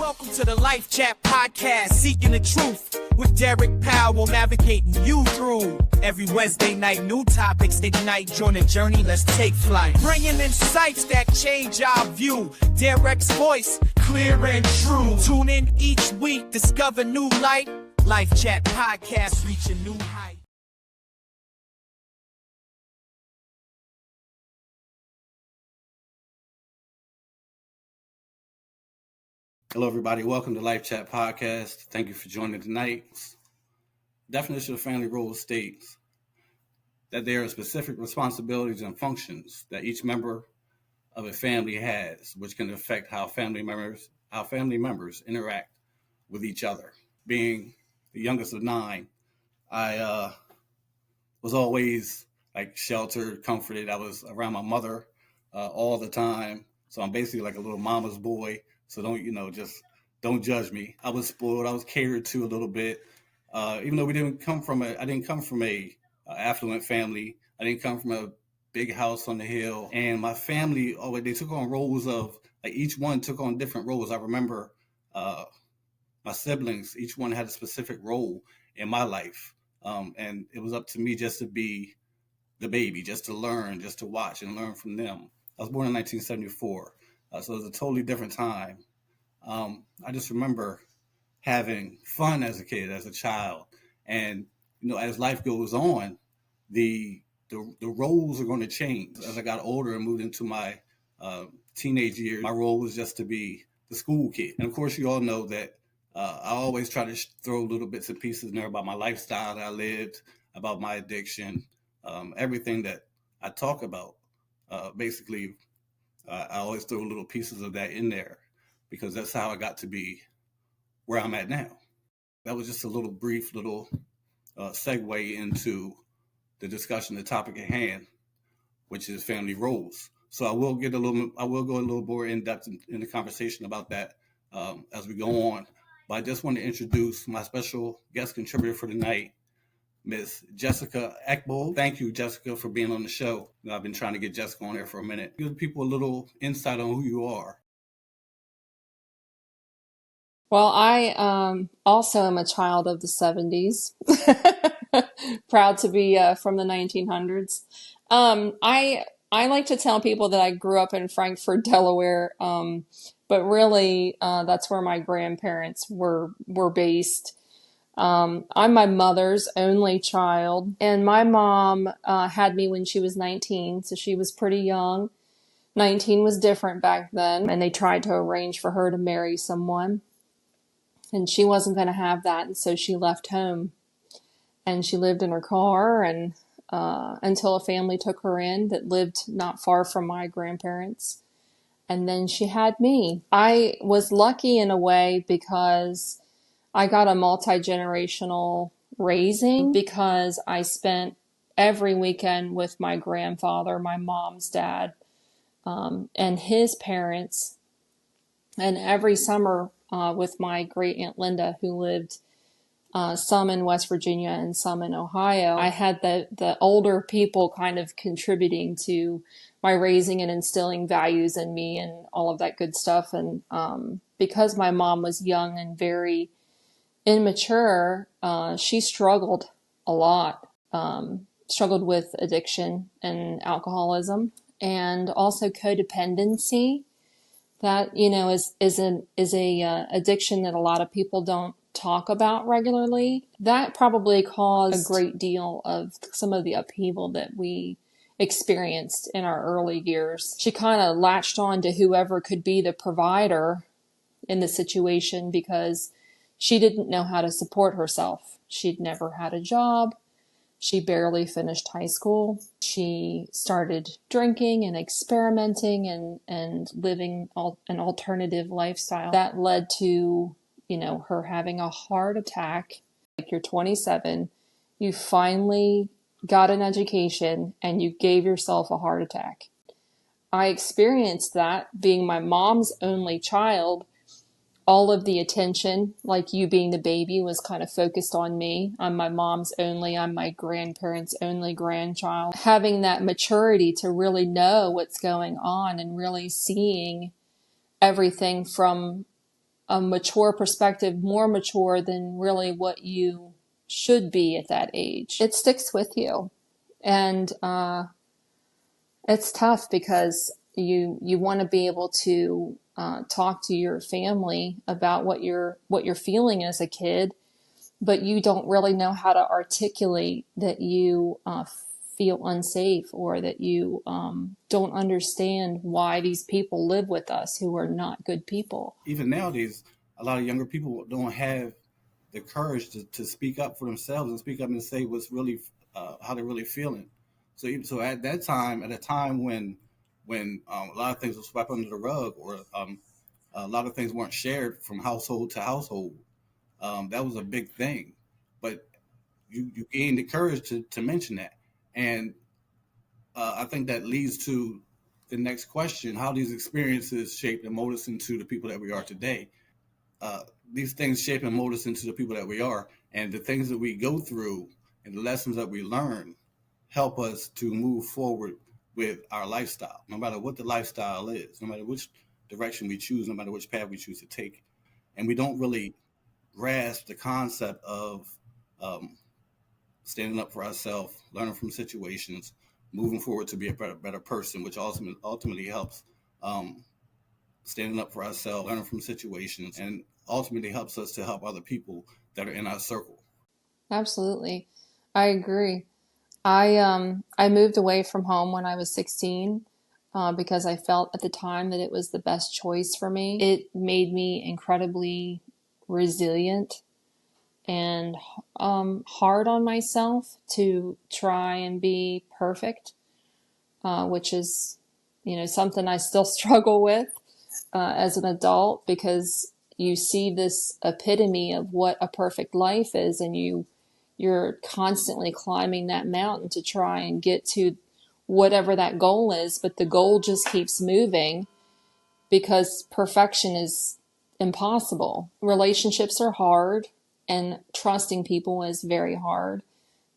Welcome to the Life Chat Podcast, seeking the truth with Derek Powell, navigating you through every Wednesday night. New topics ignite, join the journey, let's take flight. Bringing insights that change our view. Derek's voice, clear and true. Tune in each week, discover new light. Life Chat Podcast, reach a new height. Hello, everybody. Welcome to Life Chat Podcast. Thank you for joining tonight. Definition of family role states that there are specific responsibilities and functions that each member of a family has, which can affect how family members interact with each other. Being the youngest of 9, I was always like sheltered, comforted. I was around my mother all the time, so I'm basically like a little mama's boy. So don't judge me. I was spoiled. I was catered to a little bit. Even though I didn't come from a affluent family. I didn't come from a big house on the hill. And my family, they took on roles of, like, each one took on different roles. I remember my siblings, each one had a specific role in my life. And it was up to me just to be the baby, just to learn, just to watch and learn from them. I was born in 1974. So it was a totally different time. I just remember having fun as a kid, as a child. And, as life goes on, the roles are going to change. As I got older and moved into my teenage years, my role was just to be the school kid. And of course, you all know that I always try to throw little bits and pieces in there about my lifestyle that I lived, about my addiction, everything that I talk about, basically. I always throw little pieces of that in there because that's how I got to be where I'm at now. That was just a little brief segue into the discussion, the topic at hand, which is family roles. So I will go a little more in depth in the conversation about that as we go on. But I just want to introduce my special guest contributor for tonight, Miss Jessica Eckbold. Thank you, Jessica, for being on the show. I've been trying to get Jessica on there for a minute. Give people a little insight on who you are. Well, I also am a child of the 70s. Proud to be from the 1900s. I like to tell people that I grew up in Frankfort, Delaware, but really that's where my grandparents were based. I'm my mother's only child, and my mom had me when she was 19, so she was pretty young. 19 was different back then, and they tried to arrange for her to marry someone, and she wasn't going to have that, and so she left home, and she lived in her car and until a family took her in that lived not far from my grandparents, and then she had me. I was lucky in a way because I got a multi-generational raising because I spent every weekend with my grandfather, my mom's dad, and his parents, and every summer with my great Aunt Linda, who lived some in West Virginia and some in Ohio. I had the older people kind of contributing to my raising and instilling values in me and all of that good stuff. And because my mom was young and very immature, she struggled a lot, struggled with addiction and alcoholism, and also codependency. That, is a addiction that a lot of people don't talk about regularly. That probably caused a great deal of some of the upheaval that we experienced in our early years. She kind of latched on to whoever could be the provider in the situation because she didn't know how to support herself. She'd never had a job. She barely finished high school. She started drinking and experimenting and living an alternative lifestyle. That led to, her having a heart attack. Like, you're 27, you finally got an education, and you gave yourself a heart attack. I experienced that being my mom's only child. All of the attention, like you being the baby, was kind of focused on me. I'm my mom's only, I'm my grandparents' only grandchild. Having that maturity to really know what's going on and really seeing everything from a mature perspective, more mature than really what you should be at that age. It sticks with you. And it's tough because you want to be able to talk to your family about what you're feeling as a kid, but you don't really know how to articulate that you feel unsafe, or that you don't understand why these people live with us who are not good people. Even nowadays, a lot of younger people don't have the courage to speak up for themselves and speak up and say what's really how they're really feeling. So at that time, at a time when a lot of things were swept under the rug, or a lot of things weren't shared from household to household, that was a big thing. But you gained the courage to mention that, and I think that leads to the next question: how these experiences shape and mold us into the people that we are today. These things shape and mold us into the people that we are, and the things that we go through and the lessons that we learn help us to move forward with our lifestyle, no matter what the lifestyle is, no matter which direction we choose, no matter which path we choose to take. And we don't really grasp the concept of standing up for ourselves, learning from situations, moving forward to be a better person, which ultimately helps standing up for ourselves, learning from situations, and ultimately helps us to help other people that are in our circle. Absolutely. I agree. I moved away from home when I was 16 because I felt at the time that it was the best choice for me. It made me incredibly resilient and hard on myself to try and be perfect, which is, something I still struggle with as an adult, because you see this epitome of what a perfect life is, and you're constantly climbing that mountain to try and get to whatever that goal is, but the goal just keeps moving because perfection is impossible. Relationships are hard, and trusting people is very hard.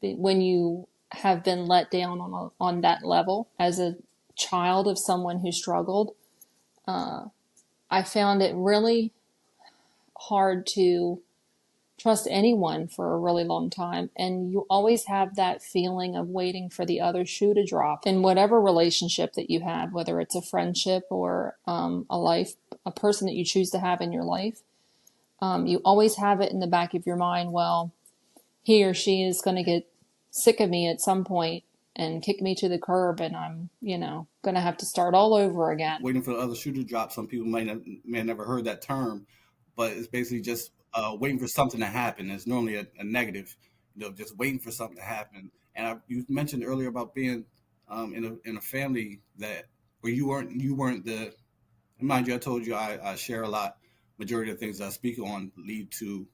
When you have been let down on that level as a child of someone who struggled, I found it really hard to trust anyone for a really long time. And you always have that feeling of waiting for the other shoe to drop in whatever relationship that you have, whether it's a friendship or a person that you choose to have in your life. You always have it in the back of your mind, well, he or she is going to get sick of me at some point and kick me to the curb, and I'm, going to have to start all over again. Waiting for the other shoe to drop. Some people may have never heard that term, but it's basically just waiting for something to happen. It's normally a negative, just waiting for something to happen. And you mentioned earlier about being in a family where you weren't the. Mind you, I told you I share a lot. Majority of the things I speak on lead to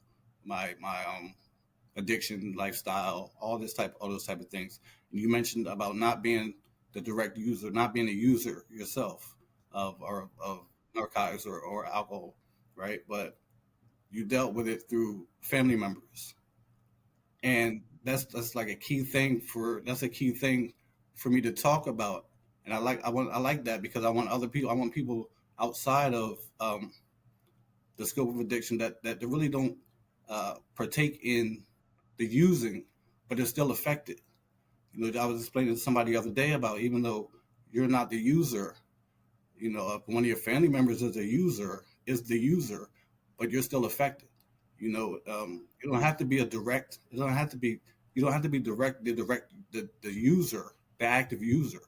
my addiction, lifestyle, all those type of things. And you mentioned about not being the direct user, not being a user yourself of narcotics or alcohol, right? But you dealt with it through family members, and that's like a key thing for me to talk about. And I like that, because I want people outside of the scope of addiction that they really don't partake in the using, but they're still affected. I was explaining to somebody the other day about, even though you're not the user, if one of your family members is the user, but you're still affected. You don't have to be you don't have to be the user, the active user,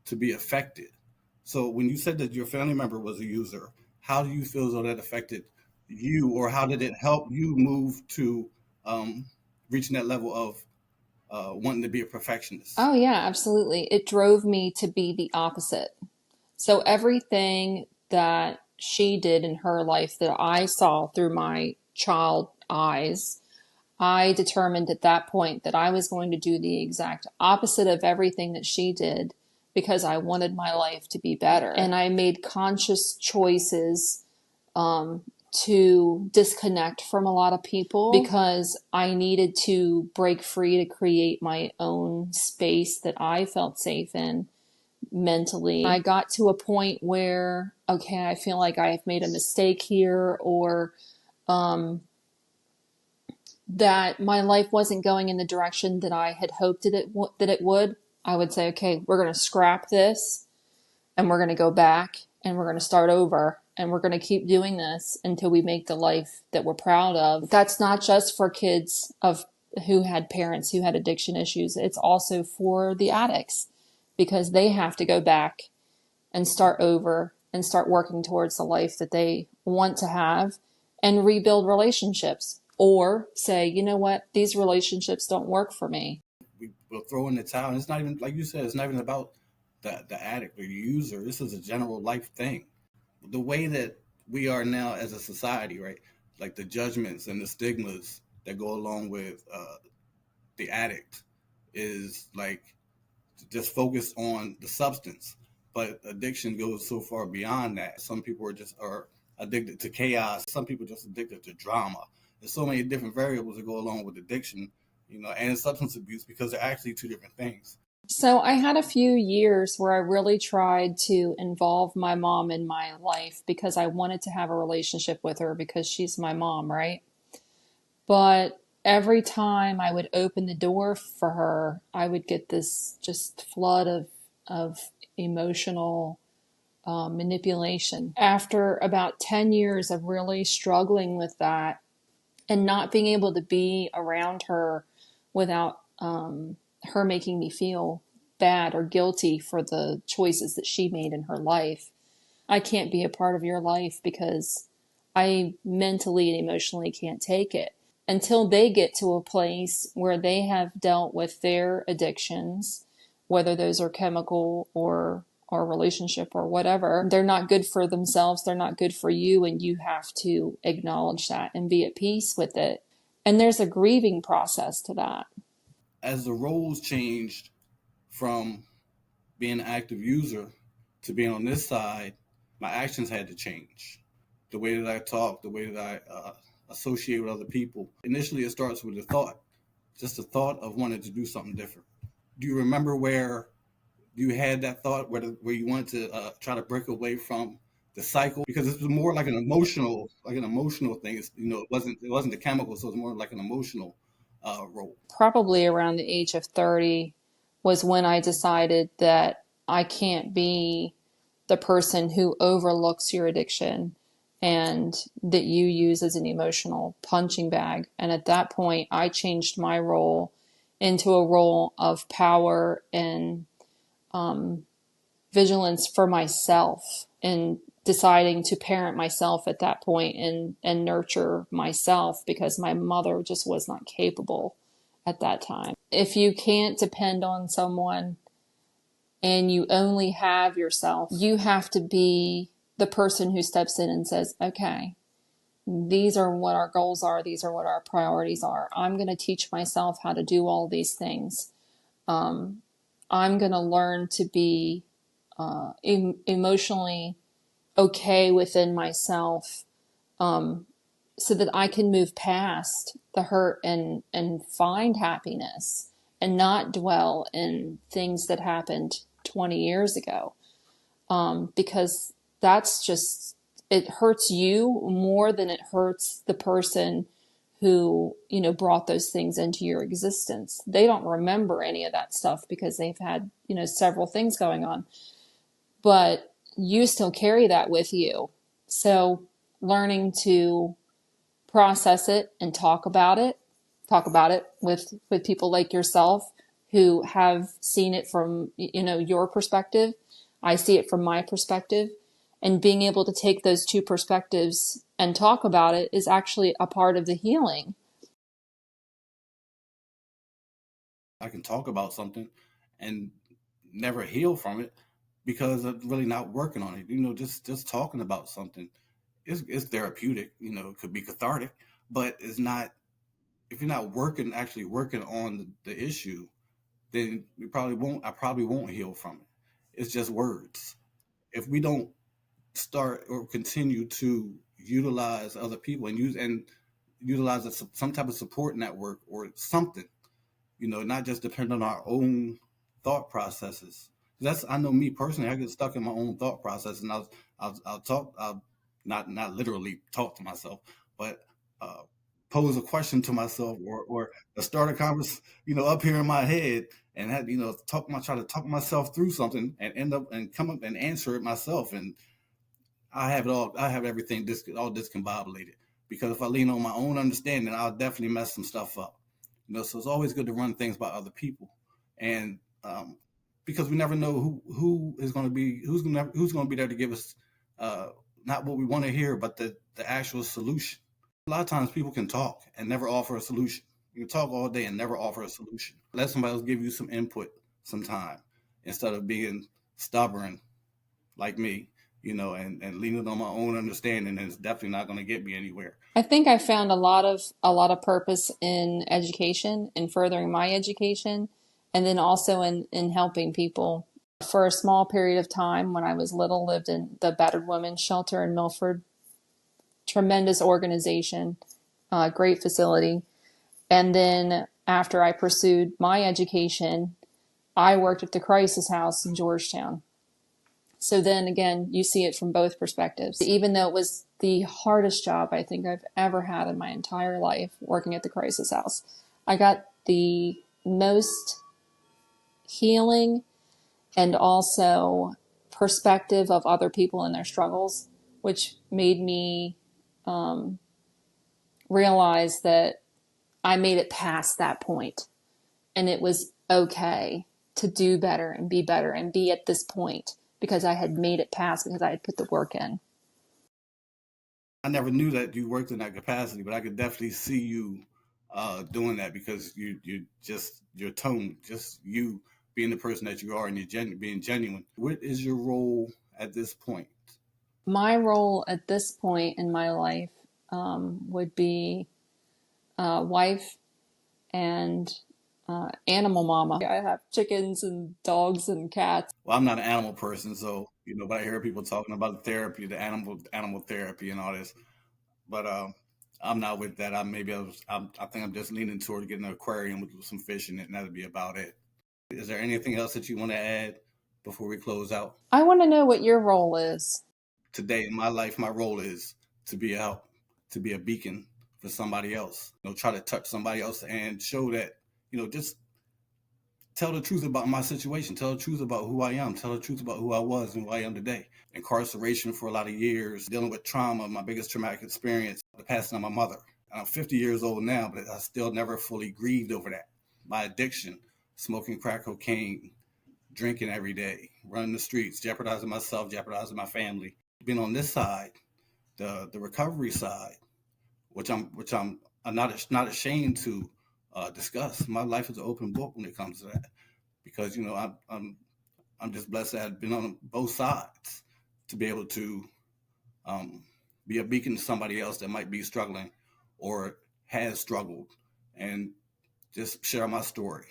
to be affected. So when you said that your family member was a user, how do you feel as though that affected you, or how did it help you move to reaching that level of wanting to be a perfectionist? Oh, yeah, absolutely. It drove me to be the opposite. So everything that she did in her life that I saw through my child eyes, I determined at that point that I was going to do the exact opposite of everything that she did, because I wanted my life to be better. And I made conscious choices to disconnect from a lot of people, because I needed to break free to create my own space that I felt safe in. mentally. I got to a point where, okay, I feel like I've made a mistake here, or that my life wasn't going in the direction that I had hoped that it would. I would say, okay, we're going to scrap this and we're going to go back and we're going to start over and we're going to keep doing this until we make the life that we're proud of. That's not just for kids who had parents who had addiction issues. It's also for the addicts, because they have to go back and start over and start working towards the life that they want to have and rebuild relationships, or say, you know what, these relationships don't work for me. We'll throw in the towel. And it's not even, like you said, it's not even about the addict or the user. This is a general life thing. The way that we are now as a society, right? Like the judgments and the stigmas that go along with the addict is like just focused on the substance. But addiction goes so far beyond that. Some people are addicted to chaos. Some people just addicted to drama. There's so many different variables that go along with addiction, and substance abuse, because they're actually two different things. So I had a few years where I really tried to involve my mom in my life because I wanted to have a relationship with her because she's my mom, right? But every time I would open the door for her, I would get this just flood of emotional manipulation. After about 10 years of really struggling with that and not being able to be around her without her making me feel bad or guilty for the choices that she made in her life. I can't be a part of your life because I mentally and emotionally can't take it. Until they get to a place where they have dealt with their addictions, whether those are chemical or relationship or whatever, they're not good for themselves, they're not good for you, and you have to acknowledge that and be at peace with it. And there's a grieving process to that. As the roles changed from being an active user to being on this side, my actions had to change. The way that I talk, the way that I associate with other people. Initially, it starts with a thought, just a thought of wanting to do something different. Do you remember where you had that thought where you wanted to try to break away from the cycle? Because it was more like an emotional thing. It wasn't the chemical, so it was more like an emotional role. Probably around the age of 30 was when I decided that I can't be the person who overlooks your addiction and that you use as an emotional punching bag. And at that point, I changed my role into a role of power and vigilance for myself, and deciding to parent myself at that point and nurture myself, because my mother just was not capable at that time. If you can't depend on someone and you only have yourself, you have to be the person who steps in and says, okay, these are what our goals are. These are what our priorities are. I'm going to teach myself how to do all these things. I'm going to learn to be emotionally okay within myself, so that I can move past the hurt and find happiness and not dwell in things that happened 20 years ago. Because that's just, it hurts you more than it hurts the person who, brought those things into your existence. They don't remember any of that stuff because they've had, several things going on, but you still carry that with you. So learning to process it and talk about it with people like yourself who have seen it from, your perspective. I see it from my perspective, and being able to take those two perspectives and talk about it is actually a part of the healing. I can talk about something and never heal from it because I'm really not working on it. Just talking about something is therapeutic. It could be cathartic, but it's not. If you're not actually working on the issue, then I probably won't heal from it. It's just words. If we don't start or continue to utilize other people and utilize some type of support network or something, not just depend on our own thought processes, I know me personally, I get stuck in my own thought process, and I'll not literally talk to myself, but pose a question to myself, or start a conversation, up here in my head, and have, try to talk myself through something, and end up and come up and answer it myself. And I have it all. I have everything all discombobulated, because if I lean on my own understanding, I'll definitely mess some stuff up. So it's always good to run things by other people, and because we never know who's going to be there to give us not what we want to hear, but the actual solution. A lot of times people can talk and never offer a solution. You can talk all day and never offer a solution. Let somebody else give you some input, some time, instead of being stubborn like me, and leaning on my own understanding. And it's definitely not going to get me anywhere. I think I found a lot of purpose in education, in furthering my education, and then also in helping people. For a small period of time when I was little, lived in the battered women's shelter in Milford. Tremendous organization, great facility. And then after I pursued my education, I worked at the crisis house in Georgetown. So then again, you see it from both perspectives. Even though it was the hardest job I think I've ever had in my entire life, working at the crisis house, I got the most healing and also perspective of other people and their struggles, which made me realize that I made it past that point, and it was okay to do better and be at this point, because I had made it past, because I had put the work in. I never knew that you worked in that capacity, but I could definitely see you doing that, because your tone, just you being the person that you are, and you're being genuine. What is your role at this point? My role at this point in my life would be wife and animal mama. I have chickens and dogs and cats. Well, I'm not an animal person, so but I hear people talking about the therapy, the animal therapy, and all this. But I'm not with that. I think I'm just leaning toward getting an aquarium with some fish in it, and that'll be about it. Is there anything else that you want to add before we close out? I want to know what your role is. Today in my life, my role is to be a beacon for somebody else. Try to touch somebody else and show that, just tell the truth about my situation, tell the truth about who I am, tell the truth about who I was and who I am today. Incarceration for a lot of years, dealing with trauma, my biggest traumatic experience, the passing of my mother. I'm 50 years old now, but I still never fully grieved over that. My addiction, smoking crack cocaine, drinking every day, running the streets, jeopardizing myself, jeopardizing my family. Being on this side, the recovery side, which I'm not ashamed to discuss. My life is an open book when it comes to that, because I'm just blessed that I've been on both sides to be able to be a beacon to somebody else that might be struggling or has struggled, and just share my story.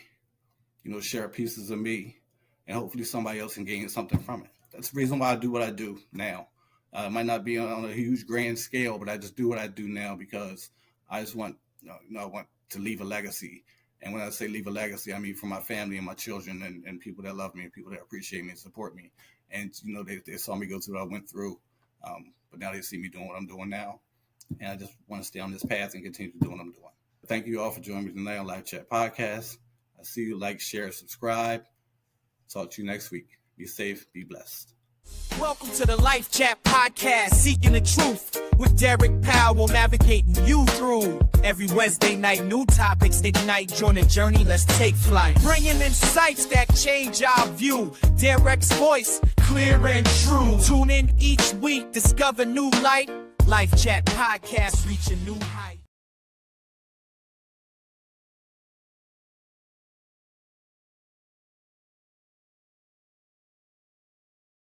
Share pieces of me, and hopefully somebody else can gain something from it. That's the reason why I do what I do now. It might not be on a huge grand scale, but I just do what I do now because I just want, I want to leave a legacy. And when I say leave a legacy, I mean for my family and my children and people that love me and people that appreciate me and support me. And, they saw me go through what I went through, but now they see me doing what I'm doing now. And I just want to stay on this path and continue to do what I'm doing. Thank you all for joining me tonight on Live Chat Podcast. I see you. Like, share, subscribe. Talk to you next week. Be safe. Be blessed. Welcome to the Life Chat Podcast, seeking the truth with Derek Powell, navigating you through. Every Wednesday night, new topics ignite. Join the journey, let's take flight. Bringing insights that change our view. Derek's voice, clear and true. Tune in each week, discover new light. Life Chat Podcast, reach a new height.